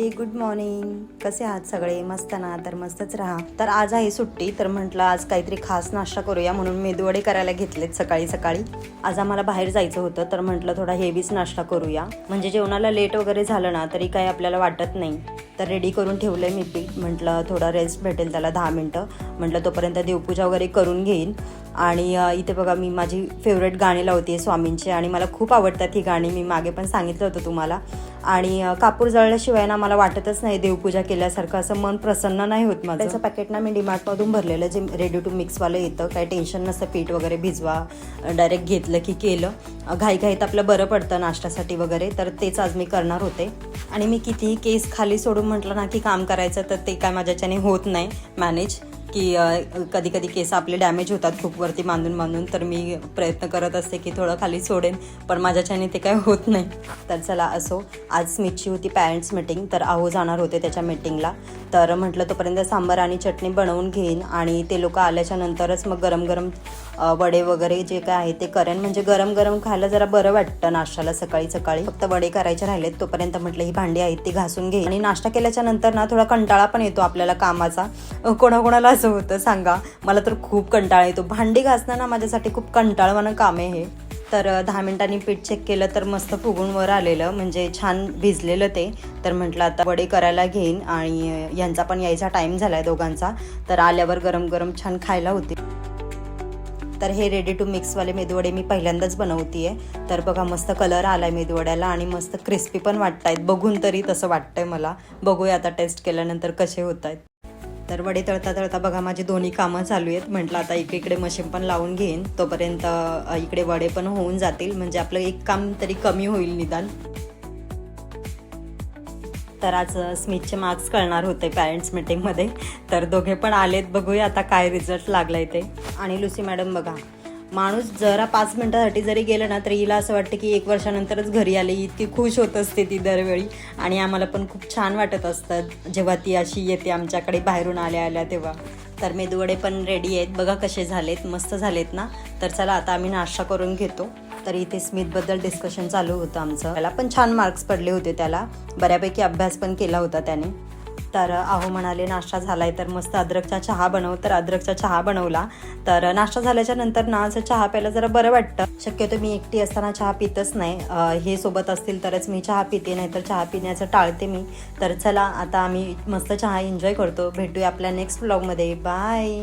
हाय, good morning. कसे आहात सगळे? मस्त ना? तर मस्तच राहा. तर आज आहे सुट्टी, तर म्हटलं आज काहीतरी खास नाश्ता करूया म्हणून मेदूवडे करायला घेतलेत सकाळी सकाळी. आज आम्हाला बाहेर जायचं होतं, तर म्हटलं थोडा हेवीच नाश्ता करूया, म्हणजे जेवणाला लेट वगैरे झालं ना तरी काही आपल्याला वाटत नाही. तर रेडी करून ठेवलं आहे मी पीठ. म्हटलं थोडा रेस्ट भेटेल त्याला 10 मिनटं. म्हटलं तोपर्यंत देवपूजा वगैरे करून घेईन. आणि इथे बघा मी माझी फेवरेट गाणी लावते स्वामींची, आणि मला खूप आवडतात ही गाणी. मी मागे पण सांगितलं होतं तुम्हाला. आणि कापूर जळल्याशिवाय ना मला वाटतच नाही देवपूजा केल्यासारखं, असं मन प्रसन्न नाही होत माझं. त्याचं पॅकेट ना मी डीमार्टमधून भरलेलं, जे रेडी टू मिक्सवालं येतं. काही टेन्शन नसतं, पीठ वगैरे भिजवा, डायरेक्ट घेतलं की केलं. घाईघाईत आपलं बरं पडतं नाश्त्यासाठी वगैरे. तर तेच आज मी करणार होते. आणि मी कितीही केस खाली सोडून म्हटलं ना की काम करायचं, तर ते काय माझ्याच्याने होत नाही मॅनेज. की कधी कधी केस आपले डॅमेज होतात खूप वरती बांधून, तर मी प्रयत्न करत असते की थोडं खाली सोडेन, पण माझ्याच्याने ते काय होत नाही. तर चला असो. आज स्मितची होती पॅरेंट्स मीटिंग, तर आहो जाणार होते त्याच्या मीटिंगला. तर म्हटलं तोपर्यंत सांबार आणि चटणी बनवून घेईन, आणि ते लोक आल्याच्या नंतरच मग गरम गरम वडे वगैरे जे काय आहे ते करेन. म्हणजे गरम गरम खायला जरा बरं वाटतं नाश्त्याला सकाळी सकाळी. फक्त वडे करायचे राहिलेत, तोपर्यंत म्हटलं ही भांडी आहेत ती घासून घेईन. आणि नाश्ता केल्याच्या नंतर ना थोडा कंटाळा पण येतो आपल्याला कामाचा. कोणाकोणाला असं होतं सांगा? मला तर खूप कंटाळा येतो. भांडी घासणं ना माझ्यासाठी खूप कंटाळवाणं काम आहे हे. तर 10 मिनिटांनी पीठ चेक केलं तर मस्त फुगून वर आलेलं, म्हणजे छान भिजलेलं ते. तर म्हटलं आता वडे करायला घेईन, आणि यांचा पण यायचा टाईम झाला आहे दोघांचा. तर आल्यावर गरम गरम छान खायला होते. तर हे रेडी टू मिक्सवाले मेदूवडे मी पहिल्यांदाच बनवते आहे. तर बघा मस्त कलर आला आहे मेदूवड्याला, आणि मस्त क्रिस्पी पण वाटत आहेत. बघून तरी तसं वाटतंय मला. बघूया आता टेस्ट केल्यानंतर कसे होत आहेत. तर वडे तळता तळता बघा माझी दोन्ही कामं चालू आहेत. म्हटलं आता इकडे मशीन पण लावून घेईन, तोपर्यंत इकडे वडे पण होऊन जातील, म्हणजे आपलं एक काम तरी कमी होईल निदान. तर आज स्मितचे मार्क्स कळणार होते पॅरेंट्स मीटिंगमध्ये, तर दोघे पण आलेत. बघूया आता काय रिझल्ट लागलाय ते. आणि लुसी मॅडम बघा, माणूस जरा 5 मिनिटासाठी जरी गेलं ना तरी हिला असं वाटतं की 1 वर्षानंतरच घरी आली. इतकी खुश होत असते ती दरवेळी, आणि आम्हाला पण खूप छान वाटत असतं जेव्हा ती अशी येते आमच्याकडे बाहेरून आल्या तेव्हा. तर मेदूवडे पण रेडी आहेत, बघा कसे झालेत, मस्त झालेत ना? तर चला आता आम्ही नाश्ता करून घेतो. तर इथे स्मितबद्दल डिस्कशन चालू होतं आमचं. त्याला पण छान मार्क्स पडले होते, त्याला बऱ्यापैकी अभ्यास पण केला होता त्याने. तर आहो म्हणाले नाश्ता झालाय तर मस्त अद्रकचा चहा बनव, तर अद्रकचा चहा बनवला. तर नाश्ता झाल्याच्या नंतर ना असं चहा प्यायला जरा बरं वाटतं. शक्यतो मी एकटी असताना चहा पितच नाही, हे सोबत असतील तरच मी चहा पिते, नाही तर चहा पिण्याचं टाळते मी. तर चला आता आम्ही मस्त चहा एन्जॉय करतो. भेटूया आपल्या नेक्स्ट व्लॉगमध्ये. बाय.